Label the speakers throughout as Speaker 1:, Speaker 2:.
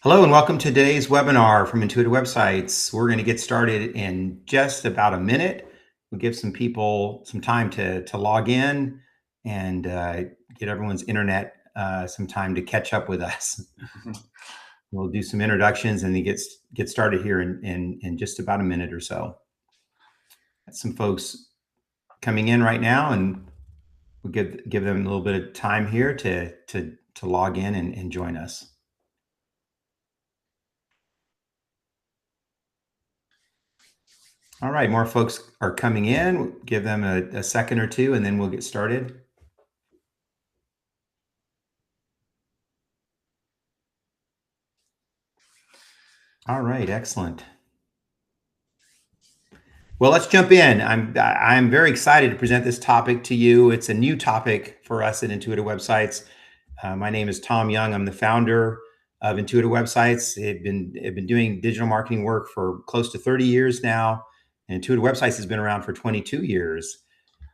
Speaker 1: Hello and welcome to today's webinar from Intuitive Websites. We're going to get started in just about a minute. We'll give some people some time to log in and get everyone's internet some time to catch up with us. We'll do some introductions and then get started here in just about a minute or so. Some folks coming in right now, and we'll give them a little bit of time here to log in and join us. All right, more folks are coming in. Give them a second or two, and then we'll get started. All right, excellent. Well, let's jump in. I'm very excited to present this topic to you. It's a new topic for us at Intuitive Websites. My name is Tom Young. I'm the founder of Intuitive Websites. I've been doing digital marketing work for close to 30 years now. And Intuitive Websites has been around for 22 years.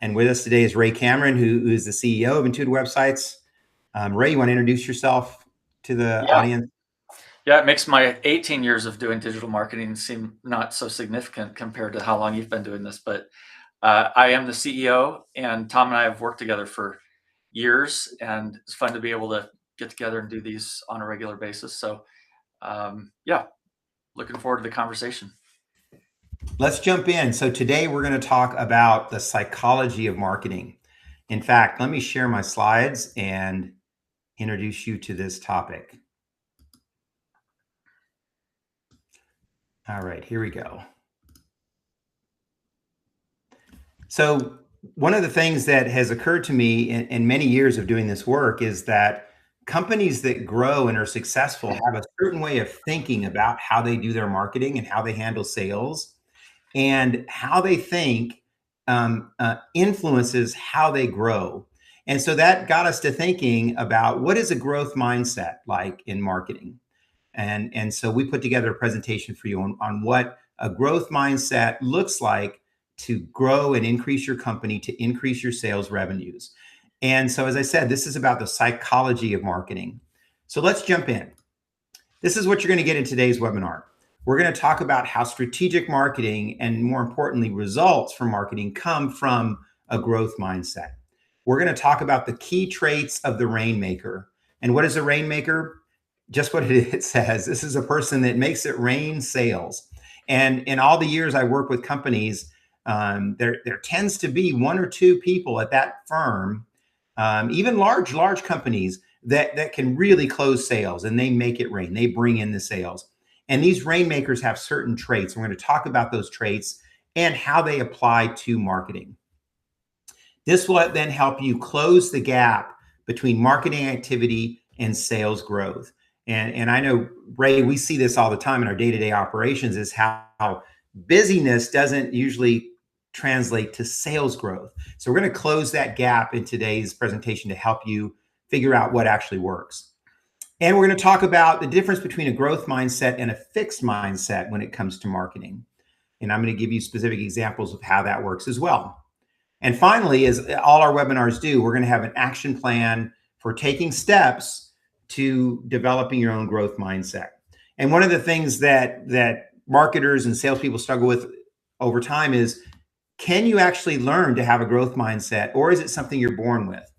Speaker 1: And with us today is Ray Cameron, who is the CEO of Intuitive Websites. Ray, you want to introduce yourself to the audience?
Speaker 2: Yeah, it makes my 18 years of doing digital marketing seem not so significant compared to how long you've been doing this. But I am the CEO, and Tom and I have worked together for years, and it's fun to be able to get together and do these on a regular basis. So, yeah, looking forward to the conversation.
Speaker 1: Let's jump in. So today we're going to talk about the psychology of marketing. In fact, let me share my slides and introduce you to this topic. All right, here we go. So one of the things that has occurred to me in many years of doing this work is that companies that grow and are successful have a certain way of thinking about how they do their marketing and how they handle sales, and how they think influences how they grow. And so that got us to thinking about what is a growth mindset like in marketing. And so we put together a presentation for you on what a growth mindset looks like to grow and increase your company, to increase your sales revenues. And so, as I said, this is about the psychology of marketing. So let's jump in. This is what you're going to get in today's webinar. We're going to talk about how strategic marketing, and more importantly, results from marketing, come from a growth mindset. We're going to talk about the key traits of the rainmaker. And what is a rainmaker? Just what it says. This is a person that makes it rain sales. And in all the years I work with companies, there tends to be one or two people at that firm, even large companies, that can really close sales, and they make it rain. They bring in the sales. And these rainmakers have certain traits. We're going to talk about those traits and how they apply to marketing. This will then help you close the gap between marketing activity and sales growth. And I know, Ray, we see this all the time in our day-to-day operations, is how busyness doesn't usually translate to sales growth. So we're going to close that gap in today's presentation to help you figure out what actually works. And we're going to talk about the difference between a growth mindset and a fixed mindset when it comes to marketing. And I'm going to give you specific examples of how that works as well. And finally, as all our webinars do, we're going to have an action plan for taking steps to developing your own growth mindset. And one of the things that marketers and salespeople struggle with over time is, can you actually learn to have a growth mindset, or is it something you're born with?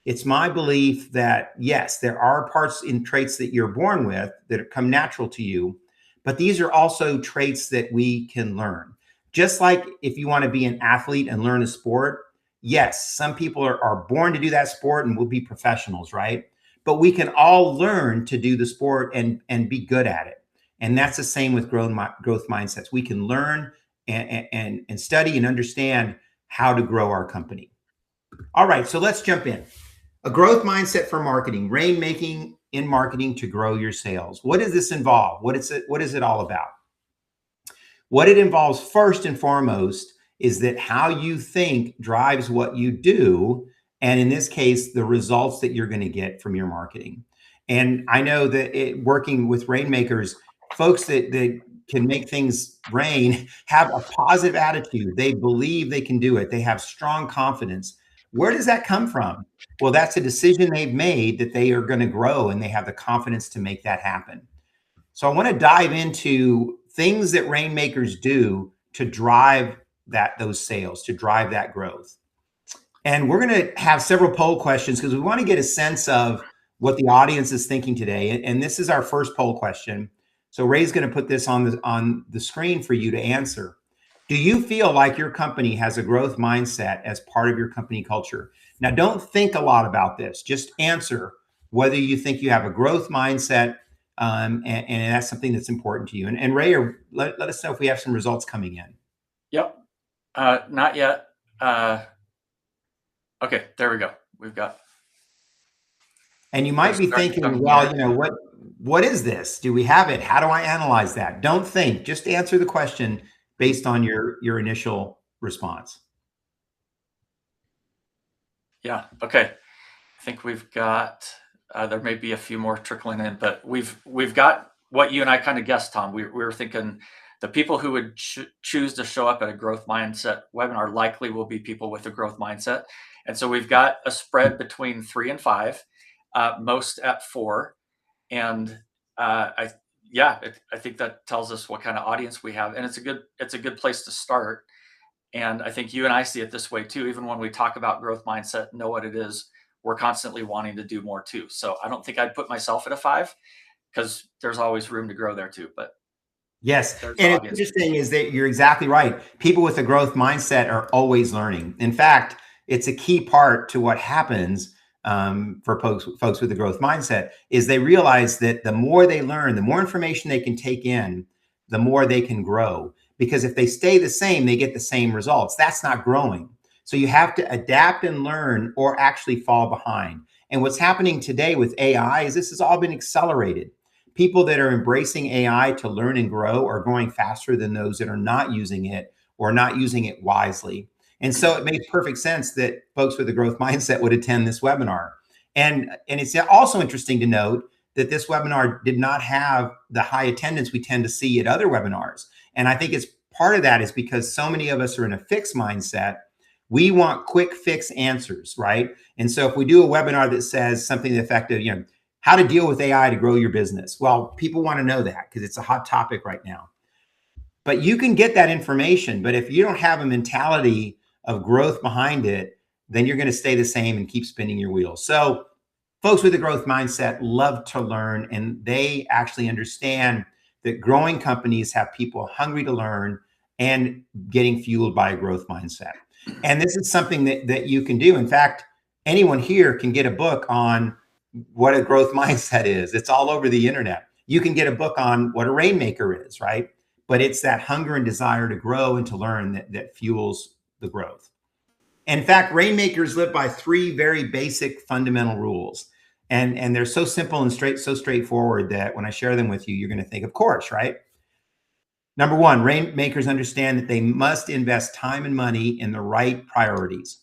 Speaker 1: It's my belief that yes, there are parts in traits that you're born with that come natural to you, but these are also traits that we can learn. Just like if you want to be an athlete and learn a sport, yes, some people are born to do that sport and will be professionals, right? But we can all learn to do the sport and be good at it. And that's the same with growth mindsets. We can learn and study and understand how to grow our company. All right, so let's jump in. A growth mindset for marketing, rainmaking in marketing to grow your sales. What does this involve? What is it all about? What it involves first and foremost is that how you think drives what you do. And in this case, the results that you're going to get from your marketing. And I know that working with rainmakers, folks that can make things rain have a positive attitude. They believe they can do it. They have strong confidence. Where does that come from? Well, that's a decision they've made that they are going to grow, and they have the confidence to make that happen. So I want to dive into things that Rainmakers do to drive those sales, to drive that growth. And we're going to have several poll questions because we want to get a sense of what the audience is thinking today. And this is our first poll question. So Ray's going to put this on the screen for you to answer. Do you feel like your company has a growth mindset as part of your company culture? Now, don't think a lot about this. Just answer whether you think you have a growth mindset, and that's something that's important to you. And Ray, let us know if we have some results coming in.
Speaker 2: Yep. Not yet. Okay, there we go. We've got.
Speaker 1: And you might be thinking, well, what is this? Do we have it? How do I analyze that? Don't think. Just answer the question based on your initial response.
Speaker 2: Yeah. Okay. I think we've got. There may be a few more trickling in, but we've got what you and I kind of guessed, Tom. We were thinking the people who would choose to show up at a growth mindset webinar likely will be people with a growth mindset. And so we've got a spread between 3 and 5, most at 4. And I think that tells us what kind of audience we have. And it's a good place to start. And I think you and I see it this way too. Even when we talk about growth mindset, know what it is, we're constantly wanting to do more too. So I don't think I'd put myself at a 5 because there's always room to grow there too. But
Speaker 1: yes. And it's interesting is that you're exactly right. People with a growth mindset are always learning. In fact, it's a key part to what happens for folks with a growth mindset is they realize that the more they learn, the more information they can take in, the more they can grow. Because if they stay the same, they get the same results. That's not growing. So you have to adapt and learn or actually fall behind. And what's happening today with AI is this has all been accelerated. People that are embracing AI to learn and grow are growing faster than those that are not using it or not using it wisely. And so it makes perfect sense that folks with a growth mindset would attend this webinar. And it's also interesting to note that this webinar did not have the high attendance we tend to see at other webinars. And I think it's part of that is because so many of us are in a fixed mindset. We want quick fix answers, right? And so if we do a webinar that says something effective, how to deal with AI to grow your business. Well, people want to know that because it's a hot topic right now. But you can get that information. But if you don't have a mentality of growth behind it, then you're going to stay the same and keep spinning your wheels. So folks with a growth mindset love to learn, and they actually understand that growing companies have people hungry to learn and getting fueled by a growth mindset. And this is something that you can do. In fact, anyone here can get a book on what a growth mindset is. It's all over the internet. You can get a book on what a Rainmaker is, right? But it's that hunger and desire to grow and to learn that fuels the growth. In fact, Rainmakers live by 3 very basic fundamental rules. And they're so simple and so straightforward that when I share them with you, you're going to think, of course, right? Number 1, Rainmakers understand that they must invest time and money in the right priorities.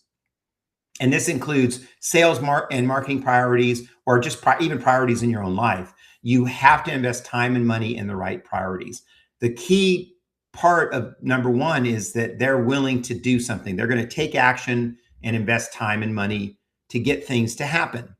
Speaker 1: And this includes sales and marketing priorities, or just even priorities in your own life. You have to invest time and money in the right priorities. The key part of number 1 is that they're willing to do something. They're going to take action and invest time and money to get things to happen.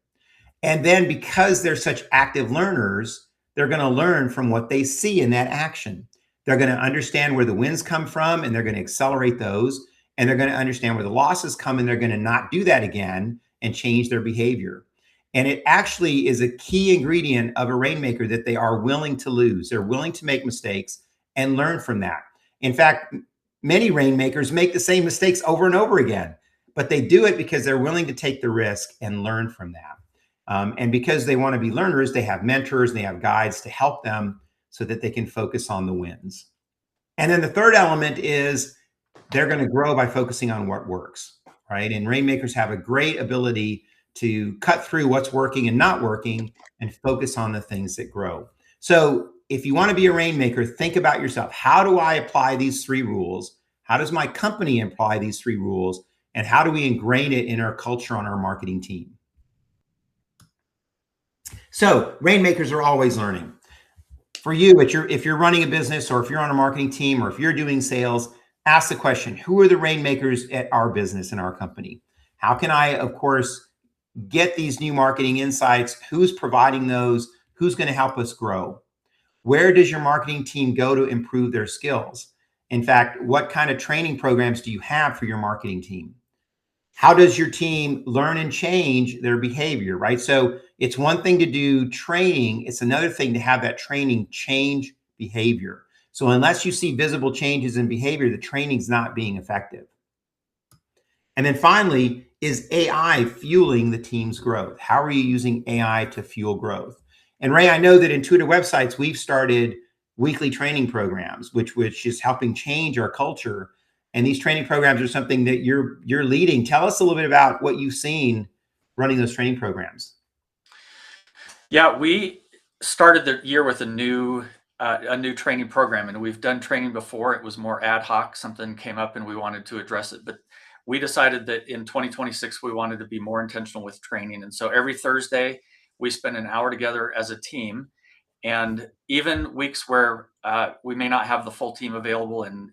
Speaker 1: And then because they're such active learners, they're going to learn from what they see in that action. They're going to understand where the wins come from, and they're going to accelerate those. And they're going to understand where the losses come, and they're going to not do that again and change their behavior. And it actually is a key ingredient of a Rainmaker that they are willing to lose. They're willing to make mistakes and learn from that. In fact, many Rainmakers make the same mistakes over and over again, but they do it because they're willing to take the risk and learn from that. And because they want to be learners, they have mentors, they have guides to help them so that they can focus on the wins. And then the third element is they're going to grow by focusing on what works, right? And Rainmakers have a great ability to cut through what's working and not working and focus on the things that grow. So if you want to be a Rainmaker, think about yourself. How do I apply these 3 rules? How does my company apply these 3 rules? And how do we ingrain it in our culture on our marketing team? So Rainmakers are always learning. For you, if you're running a business, or if you're on a marketing team, or if you're doing sales, ask the question, who are the Rainmakers at our business and our company? How can I, of course, get these new marketing insights? Who's providing those? Who's going to help us grow? Where does your marketing team go to improve their skills? In fact, what kind of training programs do you have for your marketing team? How does your team learn and change their behavior, right? So it's one thing to do training, it's another thing to have that training change behavior. So unless you see visible changes in behavior, the training's not being effective. And then finally, is AI fueling the team's growth? How are you using AI to fuel growth? And Ray, I know that Intuitive Websites, we've started weekly training programs, which is helping change our culture. And these training programs are something that you're leading. Tell us a little bit about what you've seen running those training programs.
Speaker 2: Yeah, we started the year with a new training program, and we've done training before. It was more ad hoc. Something came up, and we wanted to address it. But we decided that in 2026 we wanted to be more intentional with training, and so every Thursday we spend an hour together as a team. And even weeks where we may not have the full team available and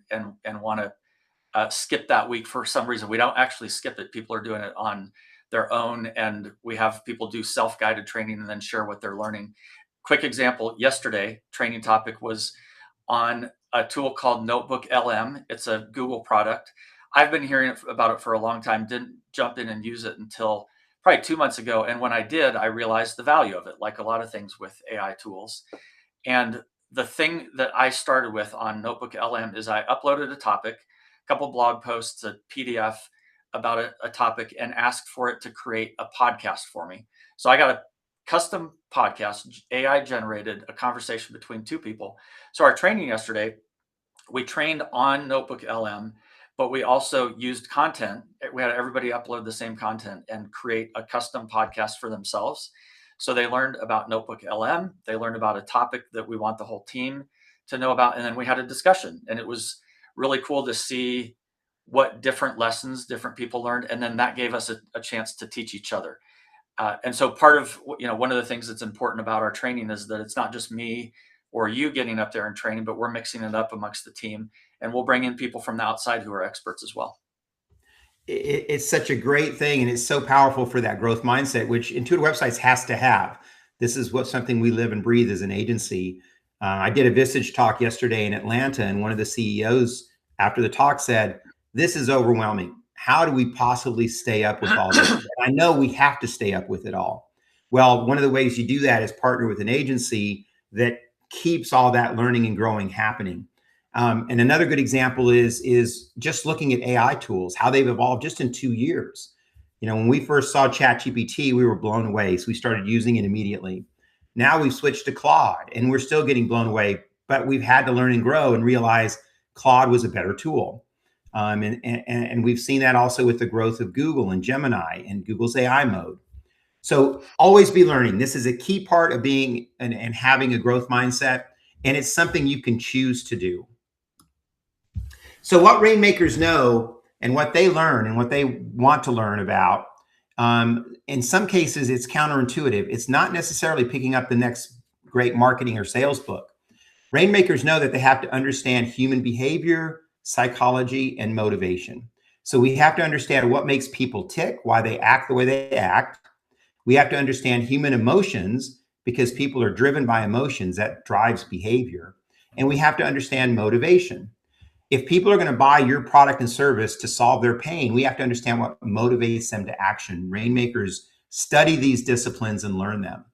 Speaker 2: want to skip that week for some reason, we don't actually skip it. People are doing it on their own, and we have people do self-guided training and then share what they're learning. Quick example, yesterday training topic was on a tool called Notebook LM. It's a Google product. I've been hearing about it for a long time, didn't jump in and use it until probably 2 months ago. And when I did, I realized the value of it, like a lot of things with AI tools. And the thing that I started with on Notebook LM is I uploaded a topic, a couple blog posts, a PDF about a topic, and asked for it to create a podcast for me. So I got a custom podcast, AI generated, a conversation between two people. So our training yesterday, we trained on Notebook LM, but we also used content. We had everybody upload the same content and create a custom podcast for themselves. So they learned about Notebook LM. They learned about a topic that we want the whole team to know about. And then we had a discussion, and it was really cool to see what different lessons different people learned. And then that gave us a chance to teach each other. And so part of, one of the things that's important about our training is that it's not just me or you getting up there and training, but we're mixing it up amongst the team, and we'll bring in people from the outside who are experts as well.
Speaker 1: It's such a great thing, and it's so powerful for that growth mindset, which Intuitive Websites has to have. This is something we live and breathe as an agency. I did a Vistage talk yesterday in Atlanta, and one of the CEOs after the talk said, "This is overwhelming. How do we possibly stay up with all this?" And I know we have to stay up with it all. Well, one of the ways you do that is partner with an agency that keeps all that learning and growing happening. And another good example is just looking at AI tools, how they've evolved just in 2 years. When we first saw ChatGPT, we were blown away. So we started using it immediately. Now we've switched to Claude, and we're still getting blown away, but we've had to learn and grow and realize Claude was a better tool. And we've seen that also with the growth of Google and Gemini and Google's AI mode. So always be learning. This is a key part of being and having a growth mindset, and it's something you can choose to do. So what Rainmakers know and what they learn and what they want to learn about, in some cases, it's counterintuitive. It's not necessarily picking up the next great marketing or sales book. Rainmakers know that they have to understand human behavior, psychology, and motivation. So we have to understand what makes people tick, why they act the way they act. We have to understand human emotions, because people are driven by emotions that drives behavior. And we have to understand motivation. If people are going to buy your product and service to solve their pain, we have to understand what motivates them to action. Rainmakers study these disciplines and learn them.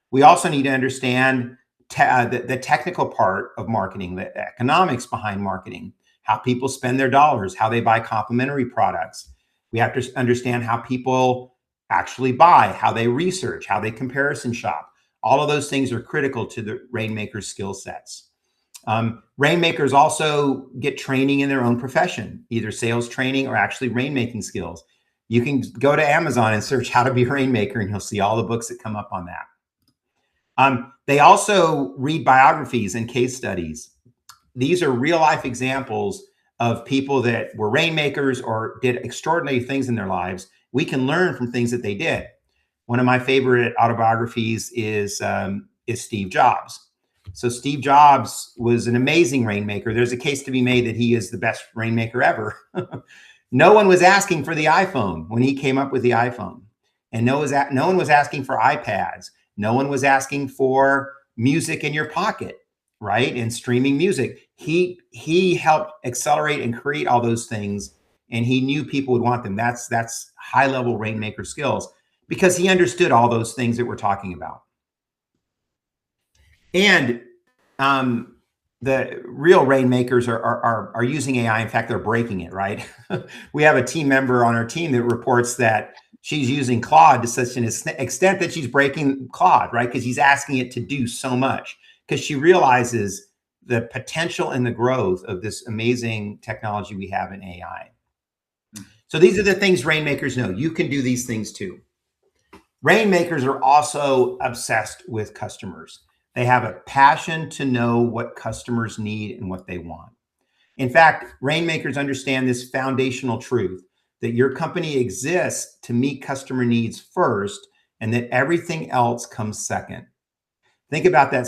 Speaker 1: We also need to understand the technical part of marketing, the economics behind marketing, how people spend their dollars, how they buy complementary products. We have to understand how people actually buy, how they research, how they comparison shop. All of those things are critical to the Rainmakers skill sets. Rainmakers also get training in their own profession, either sales training or actually rainmaking skills. You can go to Amazon and search how to be a rainmaker, and you'll see all the books that come up on that. They also read biographies and case studies. These are real life examples of people that were rainmakers or did extraordinary things in their lives. We can learn from things that they did. One of my favorite autobiographies is Steve Jobs. So Steve Jobs was an amazing rainmaker. There's a case to be made that he is the best rainmaker ever. No one was asking for the iPhone when he came up with the iPhone. And no one was asking for iPads. No one was asking for music in your pocket. right? And streaming music. He helped accelerate and create all those things, and he knew people would want them. That's high level rainmaker skills because he understood all those things that we're talking about. And the real rainmakers are using AI. In fact, they're breaking it, right? We have a team member on our team that reports that she's using Claude to such an extent that she's breaking Claude, right? Because he's asking it to do so much because she realizes the potential and the growth of this amazing technology we have in AI. So these are the things rainmakers know. You can do these things too. Rainmakers are also obsessed with customers. They have a passion to know what customers need and what they want. In fact, rainmakers understand this foundational truth that your company exists to meet customer needs first and that everything else comes second. Think about that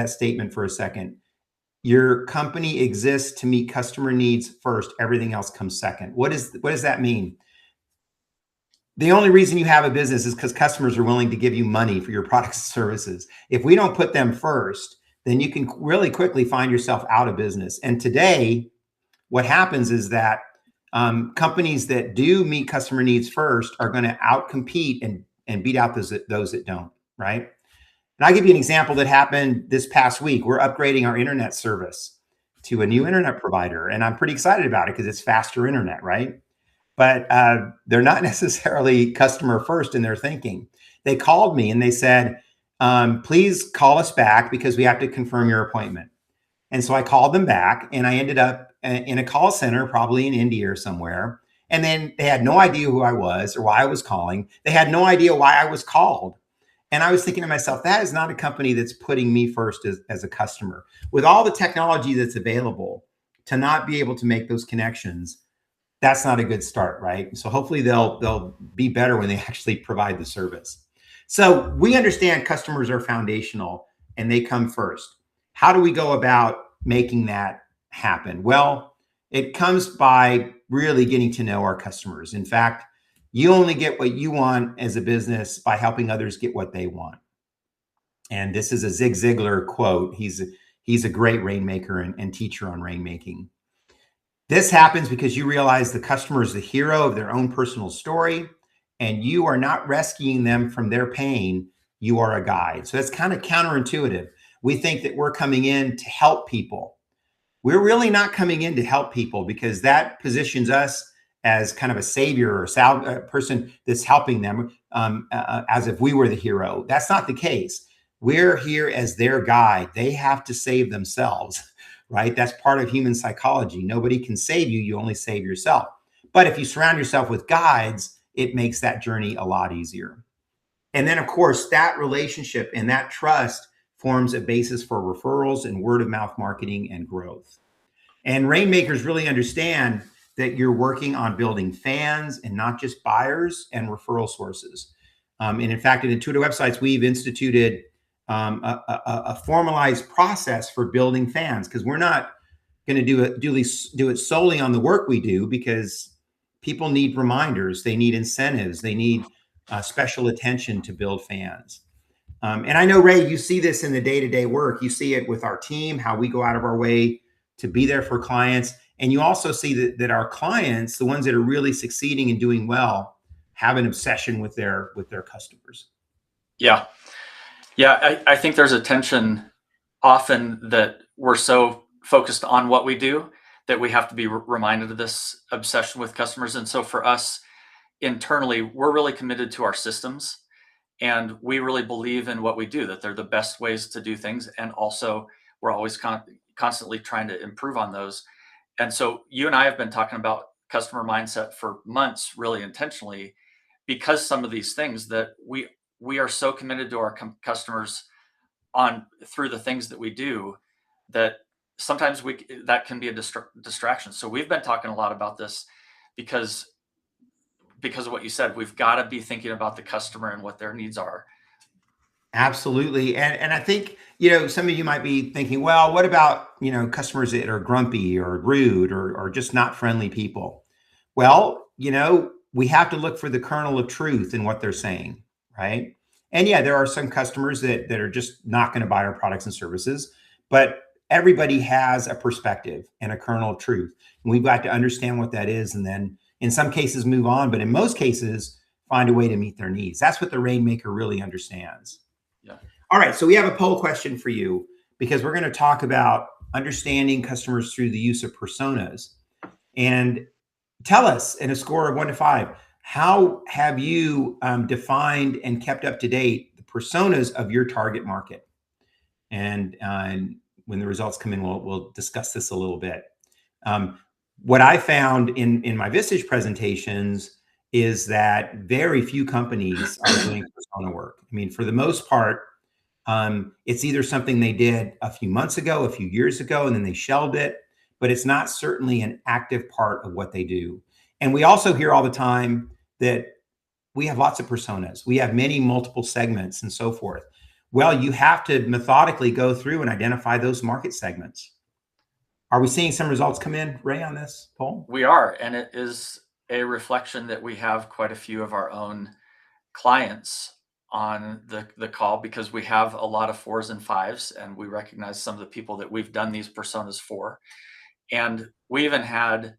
Speaker 1: statement for a second. Your company exists to meet customer needs first, everything else comes second. What does that mean? The only reason you have a business is because customers are willing to give you money for your products and services. If we don't put them first, then you can really quickly find yourself out of business. And today, what happens is that companies that do meet customer needs first are going to outcompete and beat out those that don't, right? And I'll give you an example that happened this past week. We're upgrading our internet service to a new internet provider, and I'm pretty excited about it because it's faster internet, right? But they're not necessarily customer first in their thinking. They called me and they said, please call us back because we have to confirm your appointment. And so I called them back and I ended up in a call center, probably in India or somewhere. And then they had no idea who I was or why I was calling. They had no idea why I was called. And I was thinking to myself, that is not a company that's putting me first as a customer. With all the technology that's available, to not be able to make those connections, that's not a good start, right? So hopefully they'll be better when they actually provide the service. So we understand customers are foundational and they come first. How do we go about making that happen? Well, it comes by really getting to know our customers. In fact, you only get what you want as a business by helping others get what they want. And this is a Zig Ziglar quote. He's a great rainmaker and teacher on rainmaking. This happens because you realize the customer is the hero of their own personal story, and you are not rescuing them from their pain. You are a guide. So that's kind of counterintuitive. We think that we're coming in to help people. We're really not coming in to help people because that positions us as kind of a savior or a person that's helping them as if we were the hero. That's not the case. We're here as their guide. They have to save themselves. Right? That's part of human psychology. Nobody can save you. You only save yourself. But if you surround yourself with guides, it makes that journey a lot easier. And then, of course, that relationship and that trust forms a basis for referrals and word of mouth marketing and growth. And rainmakers really understand that you're working on building fans and not just buyers and referral sources. And in fact, at Intuitive Websites, we've instituted a formalized process for building fans because we're not going to do it solely on the work we do because people need reminders, they need incentives, they need special attention to build fans. And I know, Ray, you see this in the day-to-day work. You see it with our team, how we go out of our way to be there for clients. And you also see that our clients, the ones that are really succeeding and doing well, have an obsession with their customers.
Speaker 2: Yeah. Yeah, I think there's a tension often that we're so focused on what we do that we have to be reminded of this obsession with customers. And so for us internally, we're really committed to our systems and we really believe in what we do, that they're the best ways to do things. And also we're always constantly trying to improve on those. And so you and I have been talking about customer mindset for months, really intentionally, because some of these things that we are so committed to our customers through the things that we do that sometimes that can be a distraction. So we've been talking a lot about this because of what you said. We've got to be thinking about the customer and what their needs are.
Speaker 1: Absolutely. And I think, some of you might be thinking, well, what about, customers that are grumpy or rude or just not friendly people? Well, we have to look for the kernel of truth in what they're saying. Right. And yeah, there are some customers that are just not going to buy our products and services. But everybody has a perspective and a kernel of truth. And we've got to understand what that is. And then in some cases move on, but in most cases, find a way to meet their needs. That's what the Rainmaker really understands.
Speaker 2: Yeah.
Speaker 1: All right. So we have a poll question for you because we're going to talk about understanding customers through the use of personas. And tell us, in a score of 1 to 5, how have you defined and kept up to date the personas of your target market? And when the results come in, we'll discuss this a little bit. What I found in my Vistage presentations is that very few companies are doing persona work. I mean, for the most part, it's either something they did a few months ago, a few years ago, and then they shelved it, but it's not certainly an active part of what they do. And we also hear all the time that we have lots of personas. We have many multiple segments and so forth. Well, you have to methodically go through and identify those market segments. Are we seeing some results come in, Ray, on this poll?
Speaker 2: We are, and it is a reflection that we have quite a few of our own clients on the call, because we have a lot of 4s and 5s, and we recognize some of the people that we've done these personas for. And we even had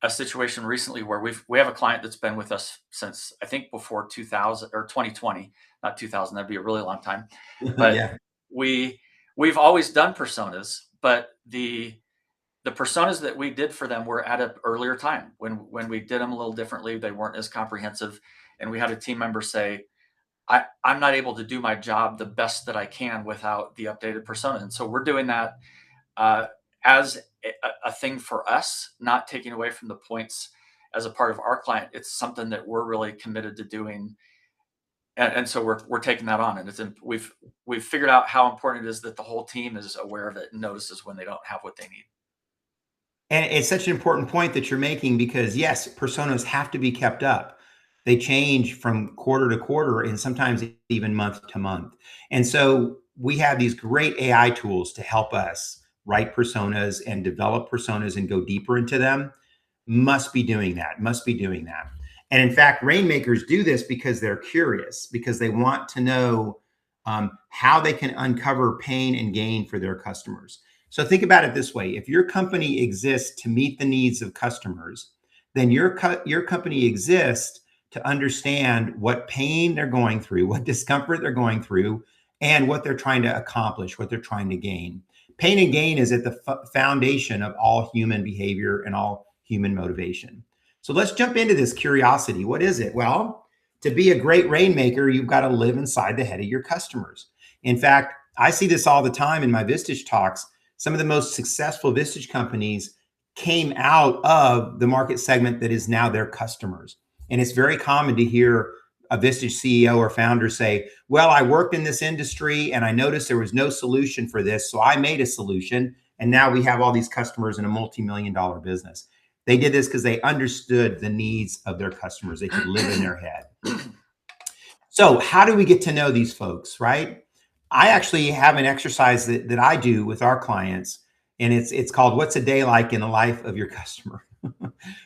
Speaker 2: a situation recently where we have a client that's been with us since, I think, before 2000 or 2020, not 2000. That'd be a really long time. But
Speaker 1: Yeah.
Speaker 2: we've always done personas, but the personas that we did for them were at an earlier time when we did them a little differently. They weren't as comprehensive, and we had a team member say, I'm not able to do my job the best that I can without the updated persona. And so we're doing that as a thing for us, not taking away from the points as a part of our client. It's something that we're really committed to doing. And so we're taking that on, and we've figured out how important it is that the whole team is aware of it and notices when they don't have what they need.
Speaker 1: And it's such an important point that you're making, because yes, personas have to be kept up. They change from quarter to quarter and sometimes even month to month. And so we have these great AI tools to help us write personas and develop personas and go deeper into them. Must be doing that. And in fact, Rainmakers do this because they're curious, because they want to know how they can uncover pain and gain for their customers. So think about it this way. If your company exists to meet the needs of customers, then your company exists to understand what pain they're going through, what discomfort they're going through, and what they're trying to accomplish, what they're trying to gain. Pain and gain is at the foundation of all human behavior and all human motivation. So let's jump into this curiosity. What is it? Well, to be a great Rainmaker, you've got to live inside the head of your customers. In fact, I see this all the time in my Vistage talks. Some of the most successful Vistage companies came out of the market segment that is now their customers. And it's very common to hear a Vistage CEO or founder say, well, I worked in this industry and I noticed there was no solution for this, so I made a solution. And now we have all these customers in a multi-million-dollar business. They did this because they understood the needs of their customers. They could live in their head. So how do we get to know these folks, right? I actually have an exercise that I do with our clients, and it's called What's a Day Like in the Life of Your Customer?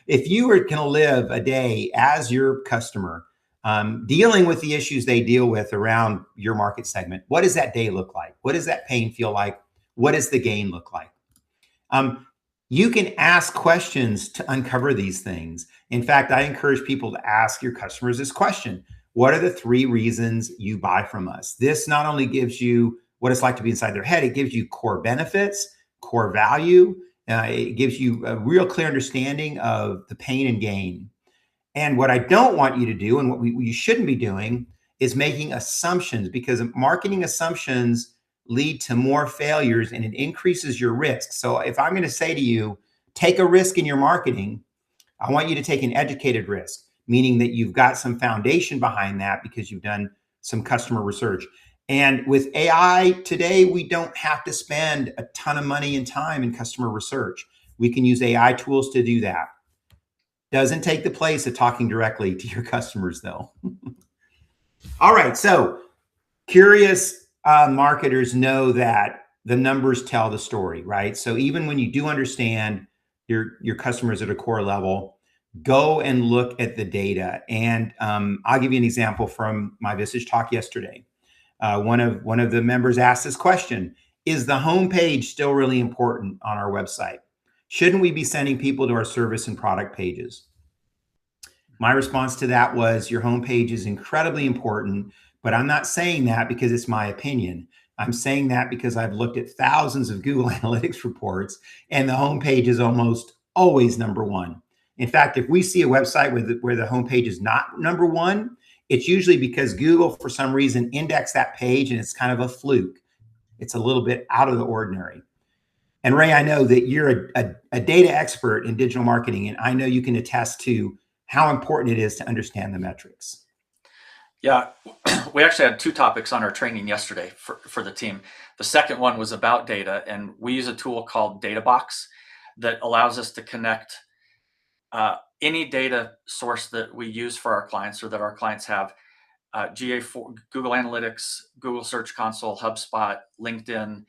Speaker 1: If you were going to live a day as your customer, dealing with the issues they deal with around your market segment, what does that day look like? What does that pain feel like? What does the gain look like? You can ask questions to uncover these things. In fact, I encourage people to ask your customers this question. What are the 3 reasons you buy from us? This not only gives you what it's like to be inside their head, it gives you core benefits, core value. It gives you a real clear understanding of the pain and gain. And what I don't want you to do, and what you shouldn't be doing, is making assumptions, because marketing assumptions lead to more failures and it increases your risk. So if I'm going to say to you, take a risk in your marketing, I want you to take an educated risk, meaning that you've got some foundation behind that because you've done some customer research. And with AI today, we don't have to spend a ton of money and time in customer research. We can use AI tools to do that. Doesn't take the place of talking directly to your customers, though. All right, so curious marketers know that the numbers tell the story, right? So even when you do understand your customers at a core level, go and look at the data. And I'll give you an example from my Vistage talk yesterday. One of the members asked this question: is the homepage still really important on our website? Shouldn't we be sending people to our service and product pages? My response to that was, your homepage is incredibly important, but I'm not saying that because it's my opinion. I'm saying that because I've looked at thousands of Google Analytics reports, and the homepage is almost always number one. In fact, if we see a website where the homepage is not number one, it's usually because Google, for some reason, indexed that page and it's kind of a fluke. It's a little bit out of the ordinary. And Ray, I know that you're a data expert in digital marketing, and I know you can attest to how important it is to understand the metrics.
Speaker 2: Yeah, we actually had 2 topics on our training yesterday for the team. The second one was about data, and we use a tool called DataBox that allows us to connect any data source that we use for our clients or that our clients have, GA4, Google Analytics, Google Search Console, HubSpot, LinkedIn,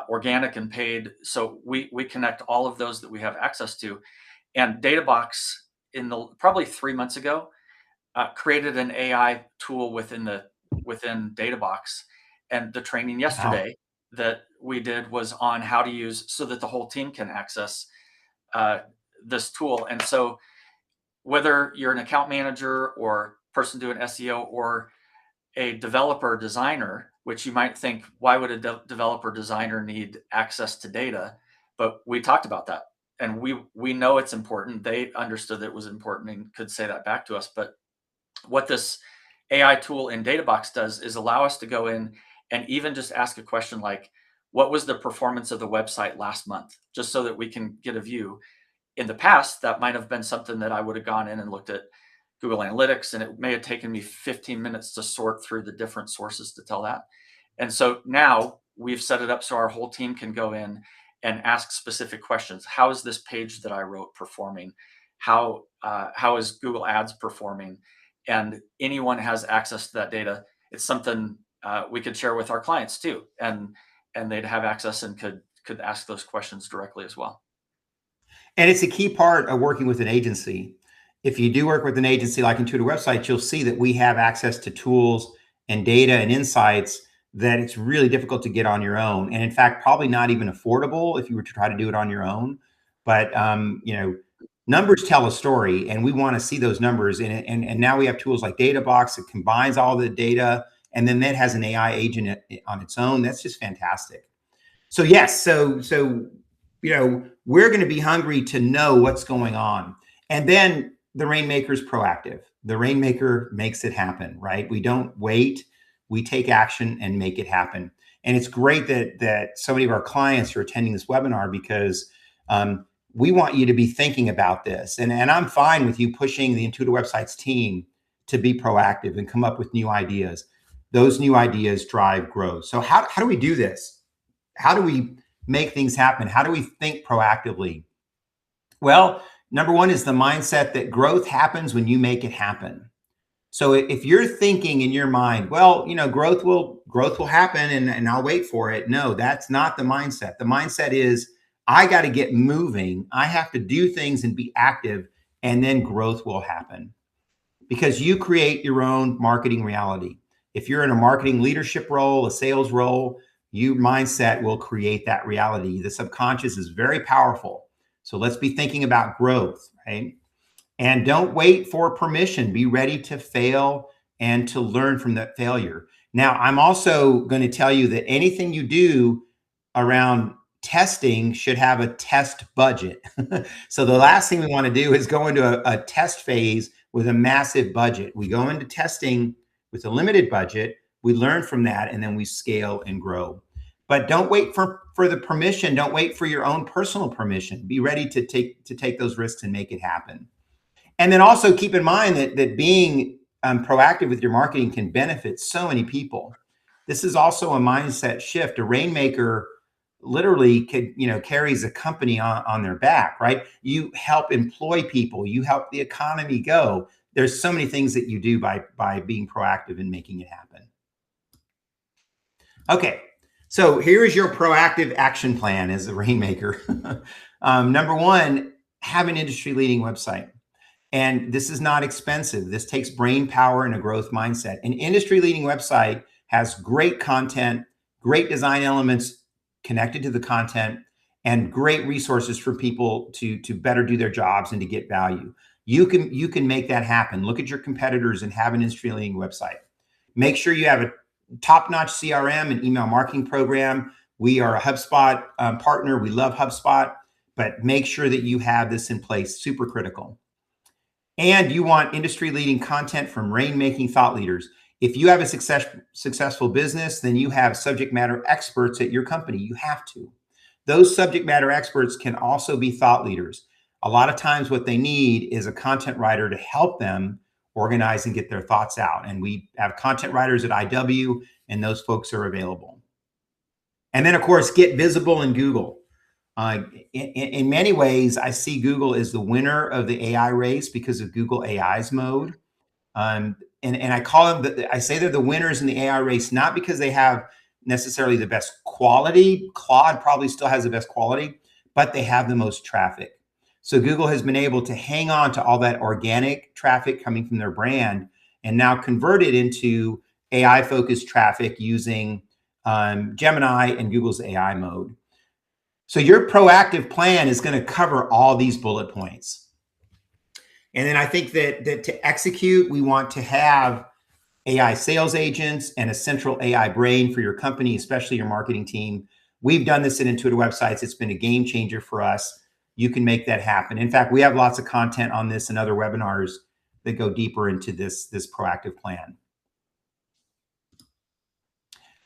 Speaker 2: organic and paid. So we connect all of those that we have access to. And DataBox, probably 3 months ago, created an AI tool within DataBox. And the training yesterday that we did was on how to use so that the whole team can access this tool. And so whether you're an account manager or person doing SEO or a developer designer, which you might think, why would a developer designer need access to data? But we talked about that, and we know it's important. They understood that it was important and could say that back to us. But what this AI tool in DataBox does is allow us to go in and even just ask a question like, what was the performance of the website last month? Just so that we can get a view. In the past, that might have been something that I would have gone in and looked at Google Analytics, and it may have taken me 15 minutes to sort through the different sources to tell that. And so now we've set it up so our whole team can go in and ask specific questions. How is this page that I wrote performing? How is Google Ads performing? And anyone has access to that data. It's something we could share with our clients too, and they'd have access and could ask those questions directly as well.
Speaker 1: And it's a key part of working with an agency. If you do work with an agency like Intuitive Websites, you'll see that we have access to tools and data and insights that it's really difficult to get on your own. And in fact, probably not even affordable if you were to try to do it on your own. But numbers tell a story, and we want to see those numbers. And now we have tools like DataBox that combines all the data, and then that has an AI agent on its own. That's just fantastic. So yes, so we're going to be hungry to know what's going on. And then the Rainmaker is proactive. The Rainmaker makes it happen, right? We don't wait. We take action and make it happen. And it's great that so many of our clients are attending this webinar because we want you to be thinking about this. And I'm fine with you pushing the Intuitive Websites team to be proactive and come up with new ideas. Those new ideas drive growth. So how do we do this? How do we make things happen? How do we think proactively? Well, number one is the mindset that growth happens when you make it happen. So if you're thinking in your mind, well, growth will happen and I'll wait for it. No, that's not the mindset. The mindset is, I got to get moving. I have to do things and be active, and then growth will happen. Because you create your own marketing reality. If you're in a marketing leadership role, a sales role, your mindset will create that reality. The subconscious is very powerful. So let's be thinking about growth, right? And don't wait for permission. Be ready to fail and to learn from that failure. Now, I'm also going to tell you that anything you do around testing should have a test budget. So the last thing we want to do is go into a test phase with a massive budget. We go into testing with a limited budget, we learn from that, and then we scale and grow. But don't wait for the permission. Don't wait for your own personal permission. Be ready to take those risks and make it happen. And then also keep in mind that being proactive with your marketing can benefit so many people. This is also a mindset shift. A Rainmaker literally carries a company on their back, right? You help employ people. You help the economy go. There's so many things that you do by being proactive and making it happen. Okay, so here is your proactive action plan as a Rainmaker. Number one, have an industry-leading website. And this is not expensive. This takes brain power and a growth mindset. An industry-leading website has great content, great design elements, connected to the content, and great resources for people to better do their jobs and to get value. You can make that happen. Look at your competitors and have an industry-leading website. Make sure you have a top-notch CRM and email marketing program. We are a HubSpot partner. We love HubSpot, but make sure that you have this in place. Super critical. And you want industry-leading content from rainmaking thought leaders. If you have a successful business, then you have subject matter experts at your company. You have to. Those subject matter experts can also be thought leaders. A lot of times what they need is a content writer to help them organize and get their thoughts out. And we have content writers at IW, and those folks are available. And then, of course, get visible in Google. In many ways, I see Google as the winner of the AI race because of Google AI's mode. And I call them, I say they're the winners in the AI race, not because they have necessarily the best quality. Claude probably still has the best quality, but they have the most traffic. So Google has been able to hang on to all that organic traffic coming from their brand and now convert it into AI-focused traffic using Gemini and Google's AI mode. So your proactive plan is going to cover all these bullet points. And then I think that to execute, we want to have AI sales agents and a central AI brain for your company, especially your marketing team. We've done this at Intuitive Websites. It's been a game changer for us. You can make that happen. In fact, we have lots of content on this and other webinars that go deeper into this proactive plan.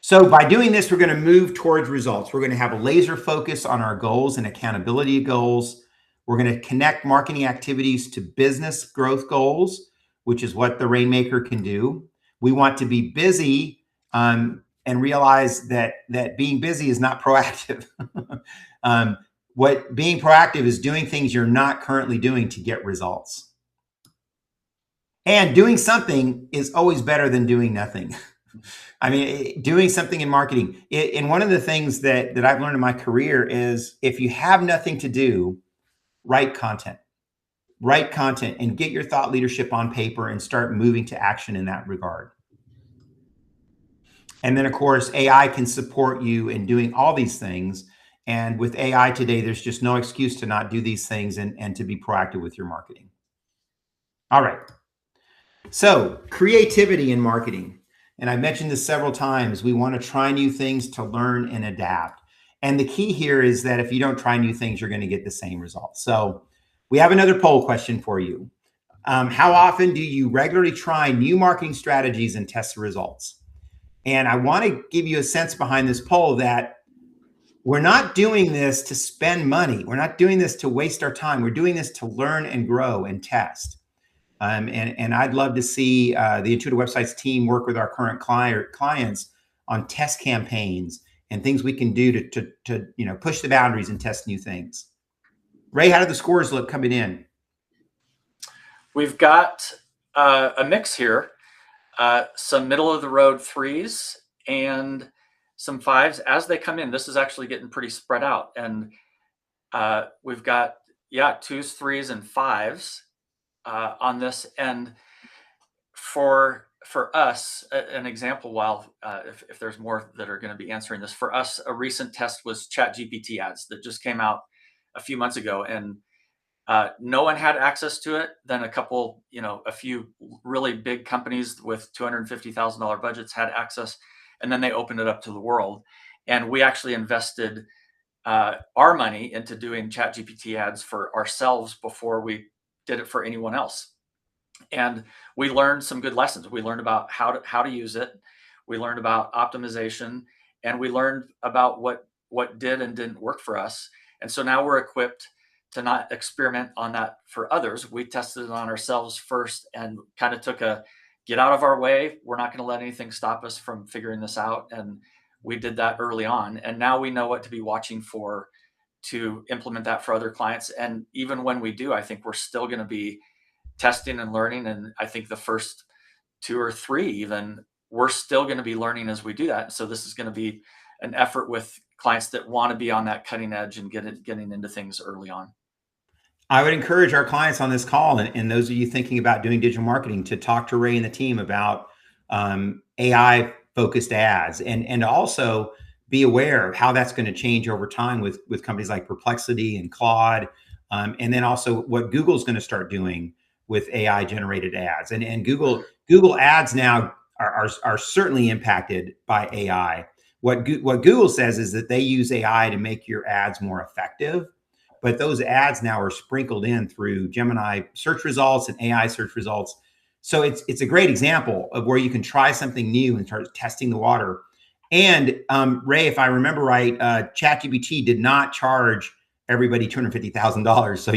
Speaker 1: So by doing this, we're going to move towards results. We're going to have a laser focus on our goals and accountability goals. We're going to connect marketing activities to business growth goals, which is what the Rainmaker can do. We want to be busy and realize that being busy is not proactive. What being proactive is doing things you're not currently doing to get results. And doing something is always better than doing nothing. I mean, doing something in marketing. And one of the things that I've learned in my career is if you have nothing to do, write content. Write content and get your thought leadership on paper and start moving to action in that regard. And then, of course, AI can support you in doing all these things. And with AI today, there's just no excuse to not do these things and to be proactive with your marketing. All right. So creativity in marketing. And I've mentioned this several times. We want to try new things to learn and adapt. And the key here is that if you don't try new things, you're going to get the same results. So we have another poll question for you. How often do you regularly try new marketing strategies and test the results? And I want to give you a sense behind this poll that we're not doing this to spend money. We're not doing this to waste our time. We're doing this to learn and grow and test. And I'd love to see the Intuitive Websites team work with our current clients on test campaigns and things we can do to push the boundaries and test new things. Ray, how do the scores look coming in?
Speaker 2: We've got a mix here, some middle of the road 3s and some 5s as they come in. This is actually getting pretty spread out, and we've got 2s, 3s, and 5s on this. And for us, an example, while if there's more that are going to be answering this, for us, a recent test was ChatGPT ads that just came out a few months ago, and no one had access to it. Then a few really big companies with $250,000 budgets had access, and then they opened it up to the world. And we actually invested our money into doing ChatGPT ads for ourselves before we did it for anyone else. And we learned some good lessons. We learned about how to use it. We learned about optimization, and we learned about what did and didn't work for us. And so now we're equipped to not experiment on that for others. We tested it on ourselves first and kind of took a get out of our way. We're not going to let anything stop us from figuring this out. And we did that early on. And now we know what to be watching for to implement that for other clients. And even when we do, I think we're still going to be testing and learning. And I think the first 2 or 3, even, we're still going to be learning as we do that. So this is going to be an effort with clients that want to be on that cutting edge and getting into things early on.
Speaker 1: I would encourage our clients on this call and those of you thinking about doing digital marketing to talk to Ray and the team about AI focused ads and also be aware of how that's going to change over time with companies like Perplexity and Claude, and then also what Google's going to start doing with AI generated ads. And Google ads now are certainly impacted by AI. What Google says is that they use AI to make your ads more effective, but those ads now are sprinkled in through Gemini search results and AI search results. So it's a great example of where you can try something new and start testing the water. And Ray, if I remember right, ChatGPT did not charge everybody $250,000. So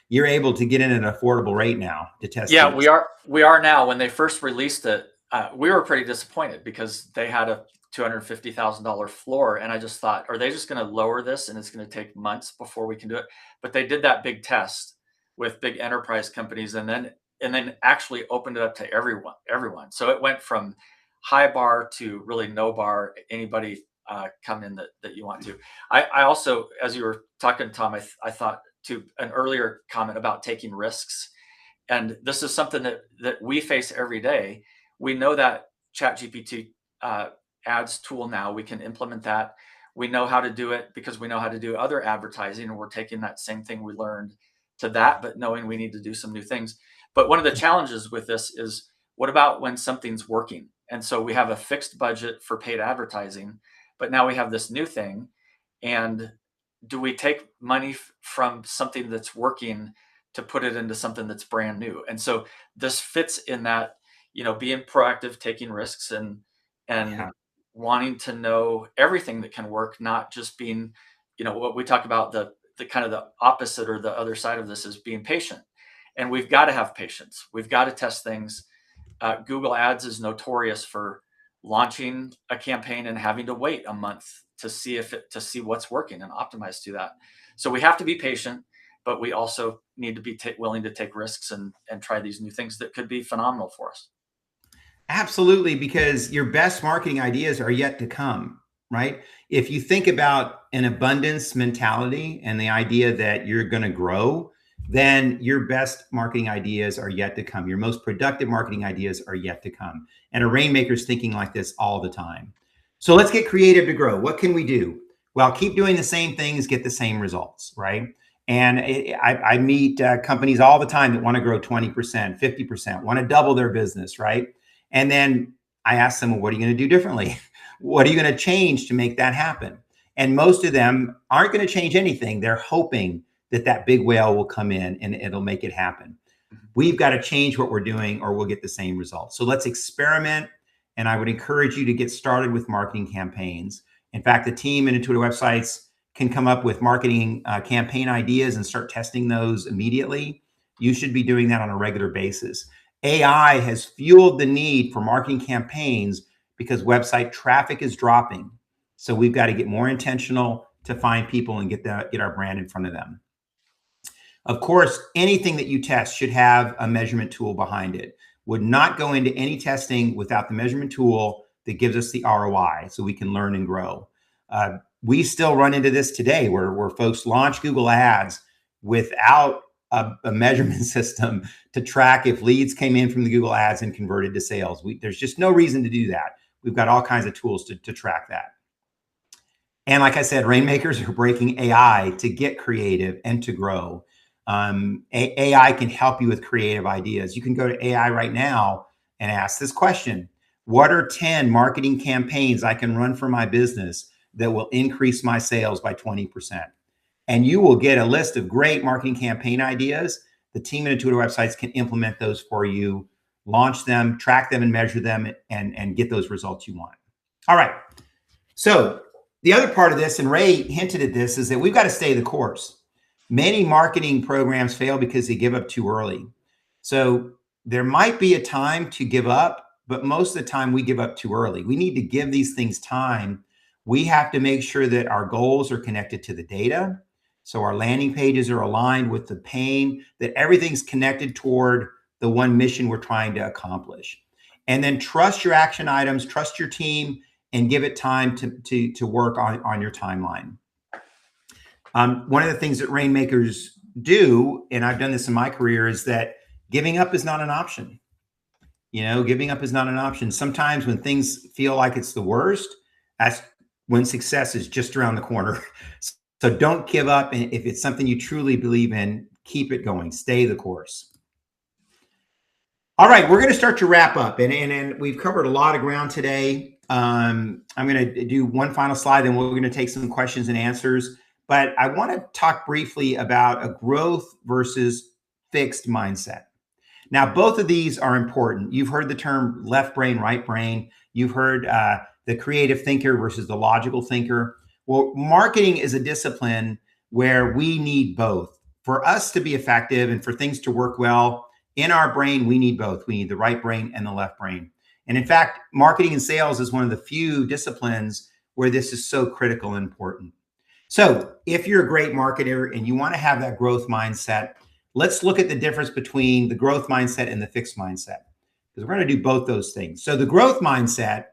Speaker 1: you're able to get in at an affordable rate now to test.
Speaker 2: Yeah,
Speaker 1: these.
Speaker 2: we are now. When they first released it, we were pretty disappointed because they had a $250,000 floor, and I just thought, are they just going to lower this and it's going to take months before we can do it? But they did that big test with big enterprise companies, and then actually opened it up to everyone. So it went from high bar to really no bar. Anybody come in that you want to. I also, as you were talking, Tom, I thought to an earlier comment about taking risks. And this is something that we face every day. We know that ChatGPT ads tool now, we can implement that. We know how to do it because we know how to do other advertising, and we're taking that same thing we learned to that, but knowing we need to do some new things. But one of the challenges with this is, what about when something's working? And so we have a fixed budget for paid advertising, but now we have this new thing. And do we take money from something that's working to put it into something that's brand new? And so this fits in that, being proactive, taking risks, and
Speaker 1: Yeah.
Speaker 2: wanting to know everything that can work, not just being, what we talk about, the kind of the opposite or the other side of this is being patient. And we've got to have patience. We've got to test things. Google Ads is notorious for launching a campaign and having to wait a month to see what's working and optimize to that. So we have to be patient, but we also need to be willing to take risks and try these new things that could be phenomenal for us.
Speaker 1: Absolutely, because your best marketing ideas are yet to come, right? If you think about an abundance mentality and the idea that you're going to grow, then your best marketing ideas are yet to come. Your most productive marketing ideas are yet to come. And a Rainmaker's thinking like this all the time. So let's get creative to grow. What can we do? Well, keep doing the same things, get the same results, right? And I meet companies all the time that want to grow 20%, 50%, want to double their business, right? And then I ask them, well, what are you going to do differently? What are you going to change to make that happen? And most of them aren't going to change anything. They're hoping that big whale will come in and it'll make it happen. We've got to change what we're doing or we'll get the same results. So let's experiment. And I would encourage you to get started with marketing campaigns. In fact, the team at Intuitive Websites can come up with marketing campaign ideas and start testing those immediately. You should be doing that on a regular basis. AI has fueled the need for marketing campaigns because website traffic is dropping. So we've got to get more intentional to find people and get our brand in front of them. Of course, anything that you test should have a measurement tool behind it. Would not go into any testing without the measurement tool that gives us the ROI so we can learn and grow. We still run into this today where folks launch Google Ads without a measurement system to track if leads came in from the Google Ads and converted to sales. There's just no reason to do that. We've got all kinds of tools to track that. And like I said, Rainmakers are breaking AI to get creative and to grow. AI can help you with creative ideas. You can go to AI right now and ask this question: what are 10 marketing campaigns I can run for my business that will increase my sales by 20%? And you will get a list of great marketing campaign ideas. The team at Intuitive Websites can implement those for you, launch them, track them and measure them, and get those results you want. All right. So the other part of this, and Ray hinted at this, is that we've got to stay the course. Many marketing programs fail because they give up too early. So there might be a time to give up, but most of the time we give up too early. We need to give these things time. We have to make sure that our goals are connected to the data. So our landing pages are aligned with the pain, that everything's connected toward the one mission we're trying to accomplish. And then trust your action items, trust your team, and give it time to work on your timeline. One of the things that Rainmakers do, and I've done this in my career, is that giving up is not an option. Giving up is not an option. Sometimes when things feel like it's the worst, that's when success is just around the corner. So don't give up. And if it's something you truly believe in, keep it going, stay the course. All right, we're going to start to wrap up, and we've covered a lot of ground today. I'm going to do one final slide, then we're going to take some questions and answers. But I want to talk briefly about a growth versus fixed mindset. Now, both of these are important. You've heard the term left brain, right brain. You've heard the creative thinker versus the logical thinker. Well, marketing is a discipline where we need both. For us to be effective and for things to work well, in our brain, we need both. We need the right brain and the left brain. And in fact, marketing and sales is one of the few disciplines where this is so critical and important. So if you're a great marketer and you want to have that growth mindset, let's look at the difference between the growth mindset and the fixed mindset, because we're going to do both those things. So the growth mindset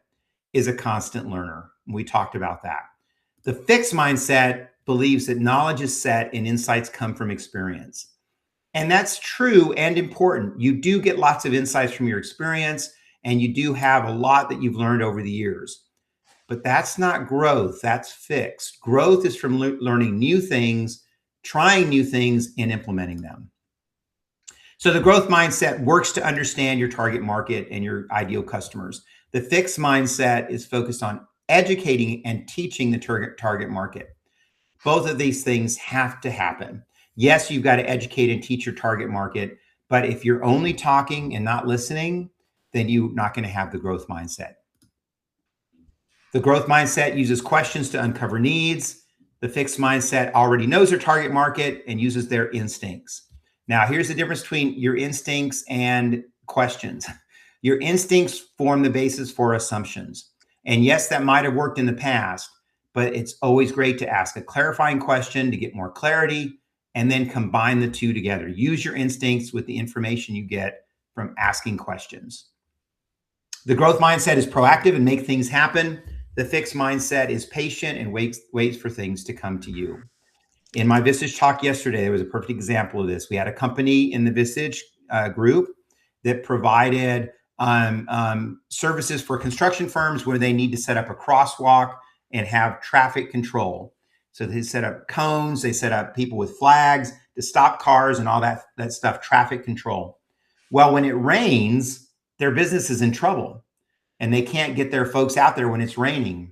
Speaker 1: is a constant learner. We talked about that. The fixed mindset believes that knowledge is set and insights come from experience. And that's true and important. You do get lots of insights from your experience, and you do have a lot that you've learned over the years. But that's not growth, that's fixed. Growth is from learning new things, trying new things, and implementing them. So the growth mindset works to understand your target market and your ideal customers. The fixed mindset is focused on educating and teaching the target market. Both of these things have to happen. Yes, you've got to educate and teach your target market, but if you're only talking and not listening, then you're not going to have the growth mindset. The growth mindset uses questions to uncover needs. The fixed mindset already knows their target market and uses their instincts. Now, here's the difference between your instincts and questions. Your instincts form the basis for assumptions. And yes, that might have worked in the past, but it's always great to ask a clarifying question to get more clarity and then combine the two together. Use your instincts with the information you get from asking questions. The growth mindset is proactive and make things happen. The fixed mindset is patient and waits for things to come to you. In my Vistage talk yesterday, there was a perfect example of this. We had a company in the Vistage group that provided services for construction firms where they need to set up a crosswalk and have traffic control. So they set up cones, they set up people with flags to stop cars and all that stuff, traffic control. Well, when it rains, their business is in trouble and they can't get their folks out there when it's raining.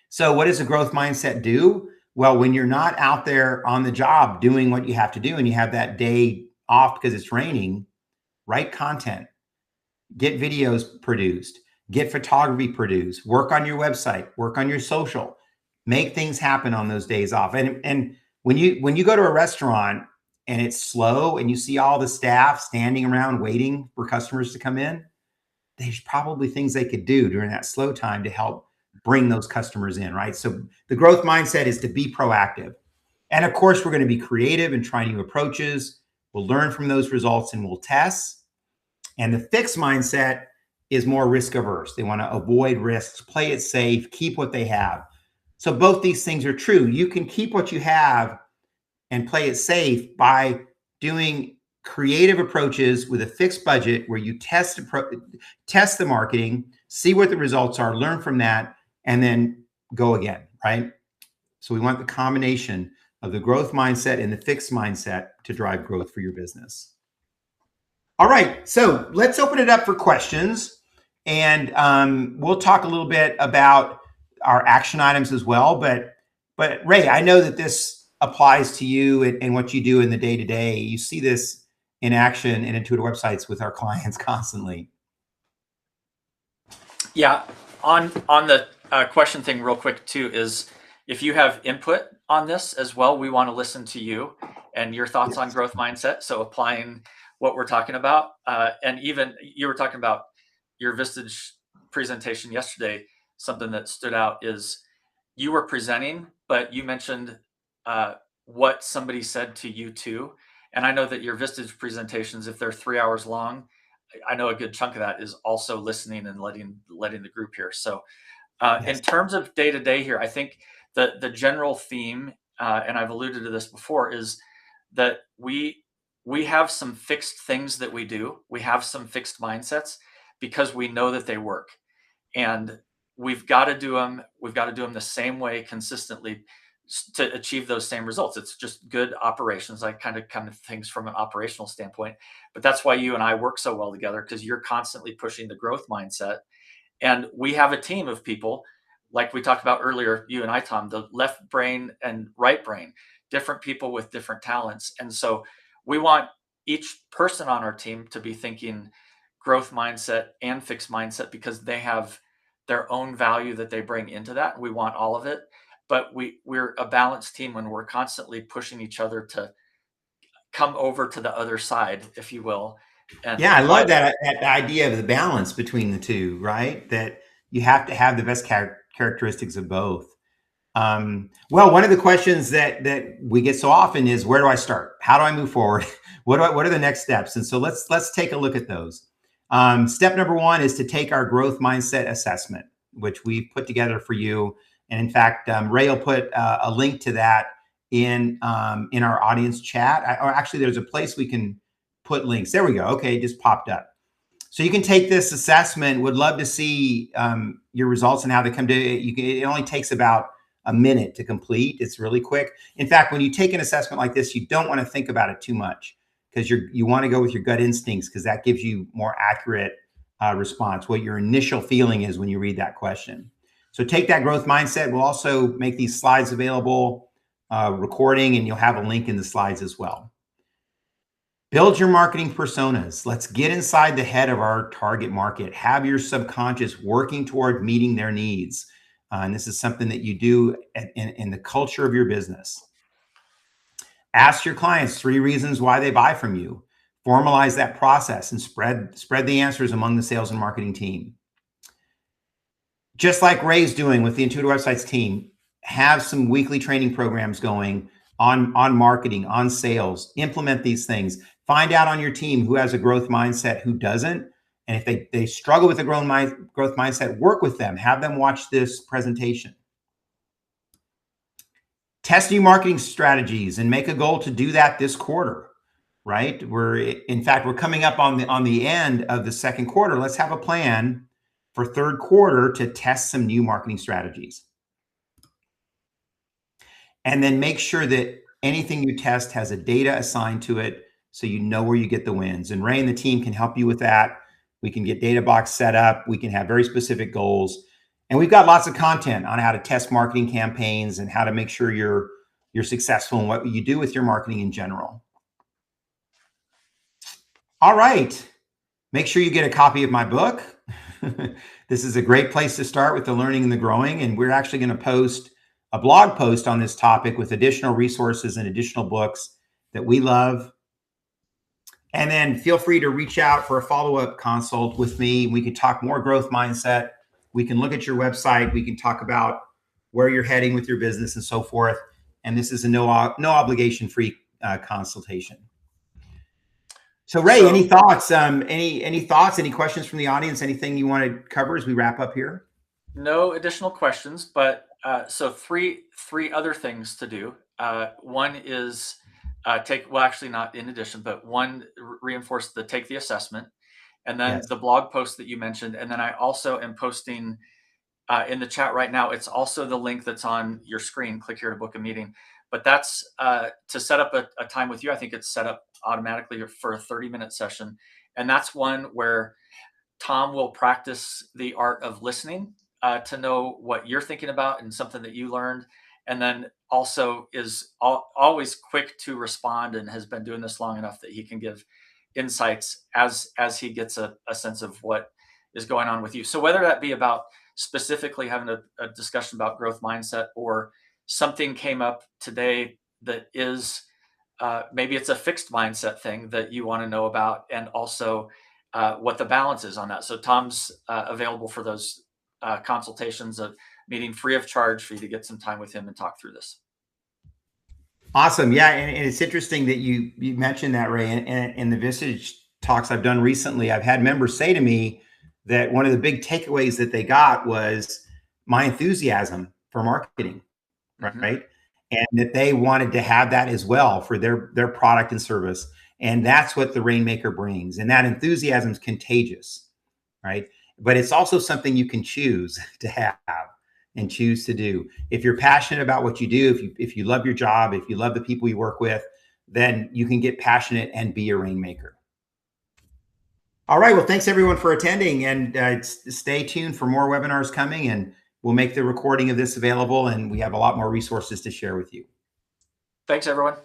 Speaker 1: So what does a growth mindset do? Well, when you're not out there on the job doing what you have to do and you have that day off because it's raining, write content, get videos produced, get photography produced, work on your website, work on your social. Make things happen on those days off. And when you go to a restaurant and it's slow and you see all the staff standing around waiting for customers to come in, there's probably things they could do during that slow time to help bring those customers in, right? So the growth mindset is to be proactive. And of course, we're going to be creative and try new approaches. We'll learn from those results and we'll test. And the fixed mindset is more risk averse. They want to avoid risks, play it safe, keep what they have. So both these things are true. You can keep what you have and play it safe by doing creative approaches with a fixed budget where you test the marketing, see what the results are, learn from that, and then go again, right? So we want the combination of the growth mindset and the fixed mindset to drive growth for your business. All right, so let's open it up for questions. And we'll talk a little bit about our action items as well. But Ray, I know that this applies to you and what you do in the day-to-day. You see this in action in Intuitive Websites with our clients constantly.
Speaker 2: Yeah, on the question thing real quick too, is if you have input on this as well, we want to listen to you and your thoughts on growth mindset. So applying what we're talking about, and even you were talking about your Vistage presentation yesterday, something that stood out is you were presenting, but you mentioned what somebody said to you too. And I know that your Vistage presentations, if they're 3 hours long, I know a good chunk of that is also listening and letting the group hear. So in terms of day to day here, I think the general theme, and I've alluded to this before, is that we have some fixed things that we do. We have some fixed mindsets because we know that they work. And we've got to do them. We've got to do them the same way consistently to achieve those same results. It's just good operations. I kind of things from an operational standpoint, but that's why you and I work so well together, because you're constantly pushing the growth mindset. And we have a team of people, like we talked about earlier, you and I, Tom, the left brain and right brain, different people with different talents. And so we want each person on our team to be thinking growth mindset and fixed mindset, because they have their own value that they bring into that. We want all of it, but we're a balanced team when we're constantly pushing each other to come over to the other side, if you will. And
Speaker 1: Yeah, I love that idea of the balance between the two, right? That you have to have the best characteristics of both. Well, one of the questions that we get so often is, where do I start? How do I move forward? What are the next steps? And so let's take a look at those. Step number one is to take our growth mindset assessment, which we've put together for you. And in fact, Ray will put a link to that in our audience chat. Or actually, there's a place we can put links. There we go. Okay, it just popped up. So you can take this assessment. Would love to see your results and how they come to you. It only takes about a minute to complete. It's really quick. In fact, when you take an assessment like this, you don't want to think about it too much, because you want to go with your gut instincts, because that gives you more accurate response, what your initial feeling is when you read that question. So take that growth mindset. We'll also make these slides available, recording, and you'll have a link in the slides as well. Build your marketing personas. Let's get inside the head of our target market. Have your subconscious working toward meeting their needs. And this is something that you do in the culture of your business. Ask your clients 3 reasons why they buy from you. Formalize that process and spread the answers among the sales and marketing team. Just like Ray's doing with the Intuitive Websites team, have some weekly training programs going on marketing, on sales. Implement these things. Find out on your team who has a growth mindset, who doesn't. And if they struggle with a growth mindset, work with them. Have them watch this presentation. Test new marketing strategies and make a goal to do that this quarter, right? We're coming up on the end of the second quarter. Let's have a plan for third quarter to test some new marketing strategies. And then make sure that anything you test has a data assigned to it, so you know where you get the wins. And Ray and the team can help you with that. We can get DataBox set up. We can have very specific goals. And we've got lots of content on how to test marketing campaigns and how to make sure you're successful in what you do with your marketing in general. All right. Make sure you get a copy of my book. This is a great place to start with the learning and the growing. And we're actually going to post a blog post on this topic with additional resources and additional books that we love. And then feel free to reach out for a follow-up consult with me. We can talk more growth mindset. We can look at your website. We can talk about where you're heading with your business and so forth. And this is a no obligation free consultation. So Ray, any thoughts? Any thoughts? Any questions from the audience? Anything you want to cover as we wrap up here?
Speaker 2: No additional questions, but so three other things to do. One is actually not in addition, but one, reinforce take the assessment, and then the blog post that you mentioned. And then I also am posting in the chat right now. It's also the link that's on your screen. Click here to book a meeting. But that's to set up a time with you. I think it's set up automatically for a 30-minute session. And that's one where Tom will practice the art of listening to know what you're thinking about and something that you learned. And then also is always quick to respond and has been doing this long enough that he can give insights as he gets a sense of what is going on with you. So whether that be about specifically having a discussion about growth mindset, or something came up today that is maybe it's a fixed mindset thing that you want to know about, and also what the balance is on that. So Tom's available for those consultations, of meeting free of charge for you to get some time with him and talk through this.
Speaker 1: Awesome. Yeah. And it's interesting that you mentioned that, Ray. And in the Vistage talks I've done recently, I've had members say to me that one of the big takeaways that they got was my enthusiasm for marketing, right? And that they wanted to have that as well for their product and service. And that's what the Rainmaker brings. And that enthusiasm is contagious, right? but it's also something you can choose to have and choose to do. If you're passionate about what you do, if you love your job, if you love the people you work with, then you can get passionate and be a rainmaker. All right. Well, thanks everyone for attending, and stay tuned for more webinars coming, and we'll make the recording of this available, and we have a lot more resources to share with you.
Speaker 2: Thanks, everyone.